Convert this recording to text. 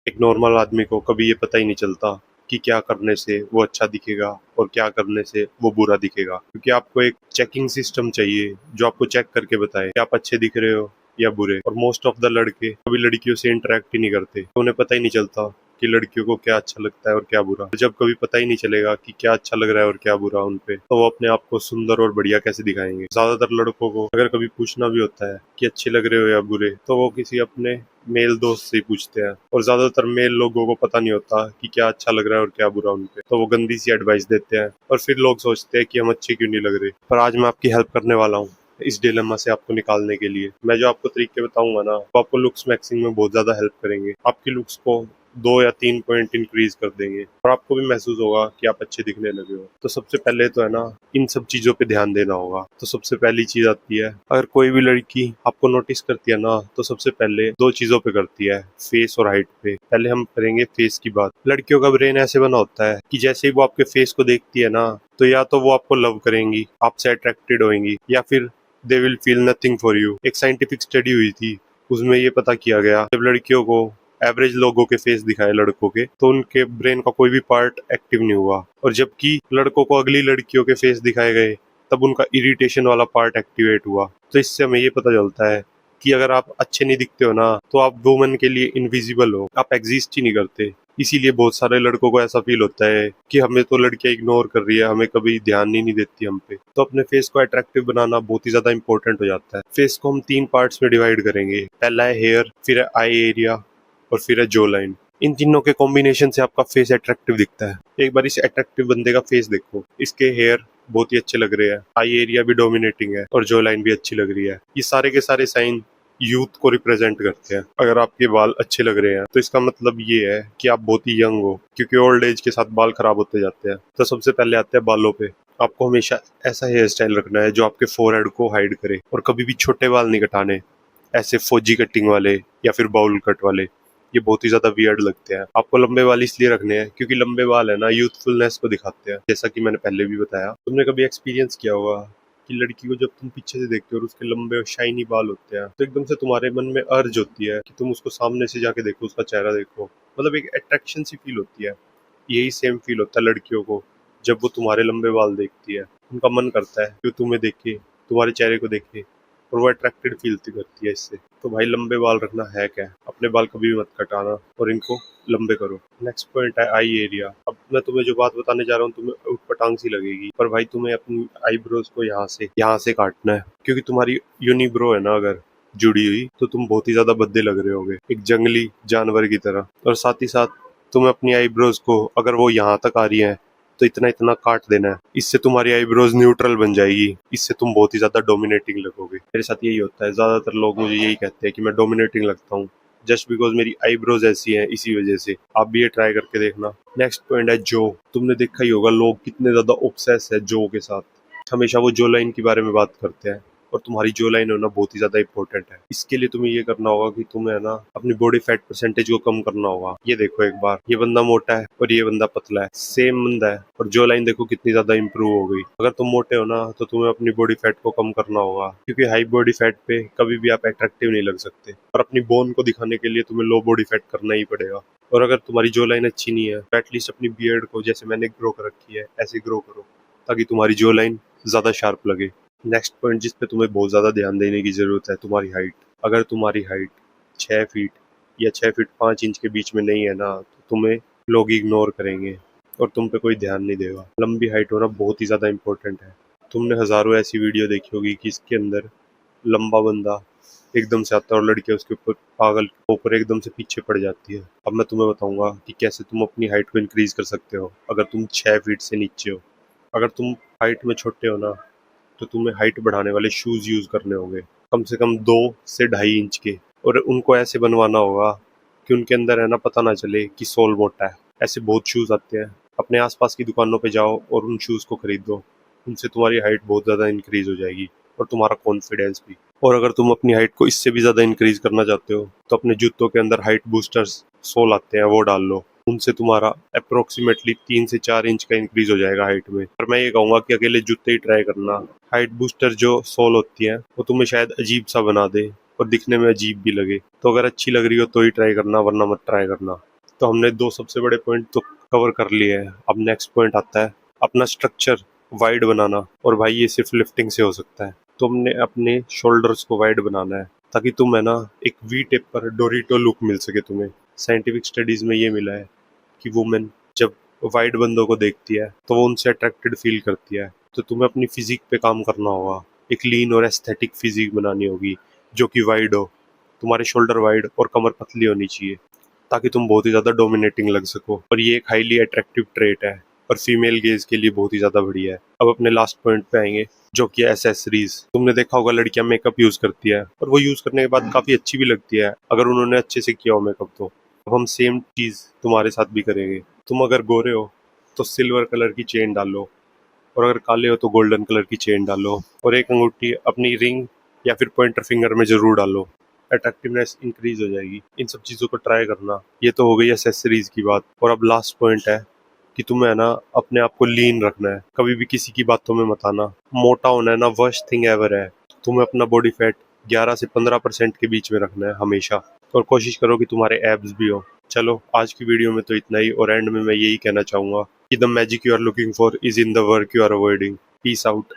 एक नॉर्मल आदमी को कभी ये पता ही नहीं चलता कि क्या करने से वो अच्छा दिखेगा और क्या करने से वो बुरा दिखेगा, क्योंकि आपको एक चेकिंग सिस्टम चाहिए जो आपको चेक करके बताए कि आप अच्छे दिख रहे हो या बुरे। और मोस्ट ऑफ द लड़के कभी लड़कियों से इंटरेक्ट ही नहीं करते, तो उन्हें पता ही नहीं चलता कि लड़कियों को क्या अच्छा लगता है और क्या बुरा। जब कभी पता ही नहीं चलेगा कि क्या अच्छा लग रहा है और क्या बुरा उन पे, तो वो अपने आप को सुंदर और बढ़िया कैसे दिखाएंगे। ज्यादातर लड़कों को अगर कभी पूछना भी होता है कि अच्छे लग रहे हो या बुरे, तो वो किसी अपने मेल दोस्त से ही पूछते हैं। और ज्यादातर मेल लोगों को पता नहीं होता कि क्या अच्छा लग रहा है और क्या बुरा उन पे, तो वो गंदी सी एडवाइस देते हैं और फिर लोग सोचते हैं कि हम अच्छे क्यों नहीं लग रहे। पर आज मैं आपकी हेल्प करने वाला हूँ इस डिलेमा से आपको निकालने के लिए। मैं जो आपको तरीके बताऊंगा ना, वो आपको लुक्स मैक्सिंग में बहुत ज्यादा हेल्प करेंगे। आपकी लुक्स को 2 या 3 पॉइंट इंक्रीज कर देंगे और आपको भी महसूस होगा कि आप अच्छे दिखने लगे हो। तो सबसे पहले तो है ना, इन सब चीजों पे ध्यान देना होगा। तो सबसे पहली चीज आती है, अगर कोई भी लड़की आपको नोटिस करती है ना, तो सबसे पहले 2 चीजों पे करती है, फेस और हाइट पे। पहले हम करेंगे फेस की बात। लड़कियों का ब्रेन ऐसे बना होता है कि जैसे ही वो आपके फेस को देखती है ना, तो या तो वो आपको लव करेंगी, आपसे अट्रैक्टेड होंगी, या फिर they will feel nothing for you. एक साइंटिफिक स्टडी हुई थी, उसमें ये पता किया गया जब लड़कियों को एवरेज लोगों के फेस दिखाए लड़कों के, तो उनके ब्रेन का कोई भी पार्ट एक्टिव नहीं हुआ। और जबकि लड़कों को अगली लड़कियों के फेस दिखाए गए, तब उनका इरिटेशन वाला पार्ट एक्टिवेट हुआ। तो इससे हमें ये पता चलता है कि अगर आप अच्छे नहीं दिखते हो ना, तो आप वुमन के लिए इनविजिबल हो, आप एग्जिस्ट ही नहीं करते। इसीलिए बहुत सारे लड़कों को ऐसा फील होता है कि हमें तो लड़कियां इग्नोर कर रही है, हमें कभी ध्यान ही नहीं देती हम पे। तो अपने फेस को अट्रैक्टिव बनाना बहुत ही ज्यादा इंपॉर्टेंट हो जाता है। फेस को हम 3 पार्ट्स में डिवाइड करेंगे। पहला है हेयर, फिर है आई एरिया और फिर है जो लाइन। इन तीनों के कॉम्बिनेशन से आपका फेस अट्रैक्टिव दिखता है। एक बार इस अट्रैक्टिव बंदे का फेस देखो, इसके हेयर बहुत ही अच्छे लग रहे हैं, आई एरिया भी डोमिनेटिंग है और जो लाइन भी अच्छी लग रही है। ये सारे के सारे साइन यूथ को रिप्रेजेंट करते हैं। अगर आपके बाल अच्छे लग रहे हैं तो इसका मतलब ये है कि आप बहुत ही यंग हो, क्योंकि ओल्ड एज के साथ बाल खराब होते जाते हैं। तो सबसे पहले आते हैं बालों पे। आपको हमेशा ऐसा हेयर स्टाइल रखना है जो आपके फोरहेड को हाइड करे, और कभी भी छोटे बाल नहीं कटाने, ऐसे फौजी कटिंग वाले या फिर बाउल कट वाले। ये बहुत ही ज्यादा वियर्ड लगते हैं। आपको लंबे बाल इसलिए रखने हैं क्योंकि लंबे बाल है ना, यूथफुलनेस को दिखाते हैं। जैसा कि मैंने पहले भी बताया, तुमने कभी एक्सपीरियंस किया होगा कि लड़की को जब तुम पीछे से देखते हो और उसके लंबे और शाइनी बाल होते हैं, तो एकदम से तुम्हारे मन में अर्ज होती है कि तुम उसको सामने से जाके देखो, उसका चेहरा देखो। मतलब एक अट्रैक्शन सी फील होती है। यही सेम फील होता है लड़कियों को जब वो तुम्हारे लंबे बाल देखती है। उनका मन करता है कि वो तुम्हें देखे, तुम्हारे चेहरे को देखे, और वो अट्रैक्टेड फील करती है इससे। तो भाई लंबे बाल रखना है क्या, अपने बाल कभी भी मत कटाना और इनको लंबे करो। नेक्स्ट पॉइंट है आई एरिया। अब मैं तुम्हें जो बात बताने जा रहा हूँ तुम्हें उटपटांग सी लगेगी, पर भाई तुम्हें अपनी आईब्रोज को यहाँ से काटना है, क्योंकि तुम्हारी यूनिब्रो है ना अगर जुड़ी हुई, तो तुम बहुत ही ज्यादा भद्दे लग रहे होगे, एक जंगली जानवर की तरह। और साथ ही साथ तुम्हें अपनी आईब्रोज को, अगर वो यहाँ तक आ रही है, तो इतना इतना काट देना है। इससे तुम्हारी आईब्रोज न्यूट्रल बन जाएगी, इससे तुम बहुत ही ज्यादा डोमिनेटिंग लगोगे। मेरे साथ यही होता है, ज्यादातर लोग मुझे यही कहते हैं कि मैं डोमिनेटिंग लगता हूँ, जस्ट बिकॉज मेरी आईब्रोज ऐसी हैं। इसी वजह से आप भी ये ट्राई करके देखना। नेक्स्ट पॉइंट है जो। तुमने देखा ही होगा लोग कितने ज्यादा ऑब्सेस है जो के साथ। हमेशा वो जो लाइन के बारे में बात करते हैं, और तुम्हारी जो लाइन होना बहुत ही ज्यादा इंपॉर्टेंट है। इसके लिए तुम्हें ये करना होगा कि तुम्हें है ना अपनी बॉडी फैट परसेंटेज को कम करना होगा। ये देखो एक बार, ये बंदा मोटा है और ये बंदा पतला है, सेम बंदा है, और जो लाइन देखो कितनी ज्यादा इंप्रूव हो गई। अगर तुम मोटे हो ना, तो तुम्हें अपनी बॉडी फैट को कम करना होगा, क्योंकि हाई बॉडी फैट पे कभी भी आप अट्रैक्टिव नहीं लग सकते। और अपनी बोन को दिखाने के लिए तुम्हें लो बॉडी फैट करना ही पड़ेगा। और अगर तुम्हारी जो लाइन अच्छी नहीं है, तो एटलीस्ट अपनी बियर्ड को, जैसे मैंने ग्रो कर रखी है, ऐसे ग्रो करो, ताकि तुम्हारी जो लाइन ज्यादा शार्प लगे। नेक्स्ट पॉइंट जिस पे तुम्हें बहुत ज़्यादा ध्यान देने की ज़रूरत है, तुम्हारी हाइट। अगर तुम्हारी हाइट 6 फीट या 6 फीट 5 इंच के बीच में नहीं है ना, तो तुम्हें लोग इग्नोर करेंगे और तुम पे कोई ध्यान नहीं देगा। लंबी हाइट होना बहुत ही ज़्यादा इंपॉर्टेंट है। तुमने हज़ारों ऐसी वीडियो देखी होगी कि इसके अंदर लंबा बंदा एकदम से आता है और लड़कियां उसके ऊपर पागल होकर एकदम से पीछे पड़ जाती है। अब मैं तुम्हें बताऊंगा कि कैसे तुम अपनी हाइट को इंक्रीज कर सकते हो अगर तुम 6 फीट से नीचे हो। अगर तुम हाइट में छोटे हो ना, तो तुम्हें हाइट बढ़ाने वाले शूज यूज करने होंगे, कम से कम 2 से 2.5 इंच के। और उनको ऐसे बनवाना होगा कि उनके अंदर है ना पता ना चले कि सोल मोटा है। ऐसे बहुत शूज आते हैं, अपने आसपास की दुकानों पे जाओ और उन शूज को खरीदो। उनसे तुम्हारी हाइट बहुत ज्यादा इंक्रीज हो जाएगी और तुम्हारा कॉन्फिडेंस भी। और अगर तुम अपनी हाइट को इससे भी ज्यादा इंक्रीज करना चाहते हो, तो अपने जूतों के अंदर हाइट बूस्टर्स सोल आते हैं, वो डाल लो। उनसे तुम्हारा अप्रोक्सीमेटली 3 से 4 इंच का इंक्रीज हो जाएगा हाइट में। पर मैं ये कहूंगा कि अकेले जूते ही ट्राई करना। हाइट बूस्टर जो सोल होती है वो तुम्हें शायद अजीब सा बना दे और दिखने में अजीब भी लगे। तो अगर अच्छी लग रही हो तो ही ट्राई करना, वरना मत ट्राई करना। तो हमने दो सबसे बड़े पॉइंट तो कवर कर लिए हैं। अब नेक्स्ट पॉइंट आता है अपना स्ट्रक्चर वाइड बनाना। और भाई ये सिर्फ लिफ्टिंग से हो सकता है। तुमने अपने शोल्डर्स को वाइड बनाना है ताकि तुम है ना एक वी टेप पर डोरिटो लुक मिल सके तुम्हें। साइंटिफिक स्टडीज में ये मिला है कि वुमेन जब वाइड बंदों को देखती है तो वो उनसे अट्रैक्टेड फील करती है। तो तुम्हें अपनी फिजिक पे काम करना होगा, एक लीन और एस्थेटिक फिजिक बनानी होगी जो कि वाइड हो। तुम्हारे शोल्डर वाइड और कमर पतली होनी चाहिए ताकि तुम बहुत ही ज्यादा डोमिनेटिंग लग सको। और ये एक हाईली अट्रैक्टिव ट्रेट है और फीमेल गेज के लिए बहुत ही ज्यादा बढ़िया है। अब अपने लास्ट पॉइंट पे आएंगे जो कि एसेसरीज। तुमने देखा होगा लड़कियां मेकअप यूज करती है और वो यूज करने के बाद काफी अच्छी भी लगती है अगर उन्होंने अच्छे से किया हो मेकअप तो। अब हम सेम चीज तुम्हारे साथ भी करेंगे। तुम अगर गोरे हो तो सिल्वर कलर की चेन डालो, और अगर काले हो तो गोल्डन कलर की चेन डालो, और एक अंगूठी अपनी रिंग या फिर पॉइंटर फिंगर में जरूर डालो। अट्रैक्टिवनेस इंक्रीज हो जाएगी। इन सब चीजों को ट्राई करना। ये तो हो गई एसेसरीज की बात। और अब लास्ट पॉइंट है कि तुम्हें है ना अपने आप को लीन रखना है, कभी भी किसी की बातों में मत आना। मोटा होना है ना वर्स्ट थिंग एवर है। तुम्हें अपना बॉडी फैट 11 से 15% के बीच में रखना है हमेशा, और कोशिश करो कि तुम्हारे एब्स भी हो। चलो आज की वीडियो में तो इतना ही, और एंड में मैं यही कहना चाहूंगा कि the magic you are looking for is in the work you are avoiding. Peace out.